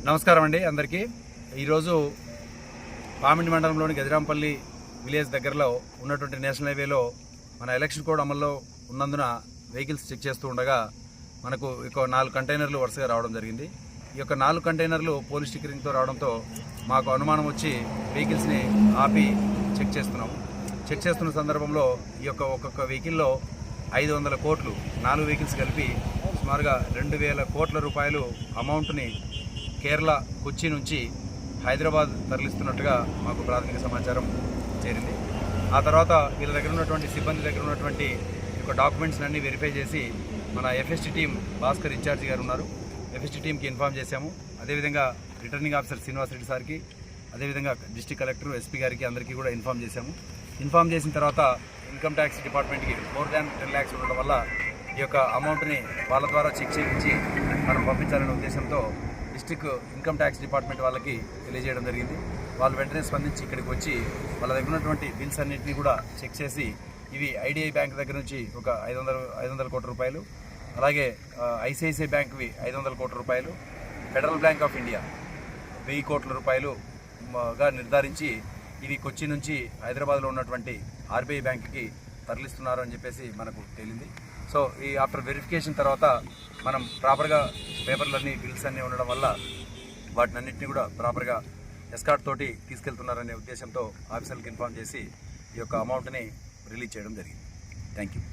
నమస్కారం అండి అందరికీ. ఈరోజు పామిడి మండలంలోని గజరాంపల్లి విలేజ్ దగ్గరలో ఉన్నటువంటి నేషనల్ హైవేలో మన ఎలక్షన్ కోడ్ అమల్లో ఉన్నందున వెహికల్స్ చెక్ చేస్తూ ఉండగా మనకు ఇక 4 కంటైనర్లు వరుసగా రావడం జరిగింది. ఈ యొక్క 4 కంటైనర్లు పోలీస్ స్టిక్కరింగ్తో రావడంతో మాకు అనుమానం వచ్చి వెహికల్స్ని ఆపి చెక్ చేస్తున్నాము. చెక్ చేస్తున్న సందర్భంలో ఈ యొక్క ఒక్కొక్క వెహికల్లో 500 కోట్లు 4 వెహికల్స్ కలిపి సుమారుగా 2000 కోట్ల రూపాయలు అమౌంట్ని కేరళ కొచ్చి నుంచి హైదరాబాద్ తరలిస్తున్నట్టుగా మాకు ప్రాథమిక సమాచారం చేరింది. ఆ తర్వాత వీళ్ళ దగ్గర ఉన్నటువంటి సిబ్బంది దగ్గర ఉన్నటువంటి యొక్క డాక్యుమెంట్స్ అన్నీ వెరిఫై చేసి మన ఎఫ్ఎస్టీ టీం భాస్కర్ ఇన్ఛార్జి గారు ఉన్నారు, ఎఫ్ఎస్టీ టీంకి ఇన్ఫామ్ చేశాము. అదేవిధంగా రిటర్నింగ్ ఆఫీసర్ శ్రీనివాస్ రెడ్డి సార్కి, అదేవిధంగా డిస్ట్రిక్ట్ కలెక్టర్ ఎస్పీ గారికి అందరికీ కూడా ఇన్ఫామ్ చేశాము. ఇన్ఫామ్ చేసిన తర్వాత ఇన్కమ్ ట్యాక్స్ డిపార్ట్మెంట్కి మోర్ దాన్ 10 lakhs ఉండడం వల్ల ఈ యొక్క అమౌంట్ని వాళ్ళ ద్వారా చెక్ చేయించి మనం పంపించాలనే ఉద్దేశంతో డిస్ట్రిక్ట్ ఇన్కమ్ ట్యాక్స్ డిపార్ట్మెంట్ వాళ్ళకి తెలియజేయడం జరిగింది. వాళ్ళు వెంటనే స్పందించి ఇక్కడికి వచ్చి వాళ్ళ దగ్గర ఉన్నటువంటి బిల్స్ అన్నింటినీ కూడా చెక్ చేసి ఇవి ఐడిఐ బ్యాంక్ దగ్గర నుంచి ఒక 500 కోట్ల రూపాయలు, అలాగే ఐసిఐసిఐ బ్యాంక్వి 500 కోట్ల రూపాయలు, ఫెడరల్ బ్యాంక్ ఆఫ్ ఇండియా 1000 కోట్ల రూపాయలుగా నిర్ధారించి ఇవి కొచ్చి నుంచి హైదరాబాద్లో ఉన్నటువంటి ఆర్బీఐ బ్యాంక్కి తరలిస్తున్నారు అని చెప్పేసి మనకు తేలింది. సో ఈ ఆఫ్టర్ వెరిఫికేషన్ తర్వాత మనం ప్రాపర్గా పేపర్లన్నీ బిల్స్ అన్నీ ఉండడం వల్ల వాటిని అన్నింటినీ కూడా ప్రాపర్గా ఎస్కార్ట్ తోటి తీసుకెళ్తున్నారనే ఉద్దేశంతో ఆఫీసర్లకు ఇన్ఫార్మ్ చేసి ఈ యొక్క అమౌంట్ని రిలీజ్ చేయడం జరిగింది. Thank you.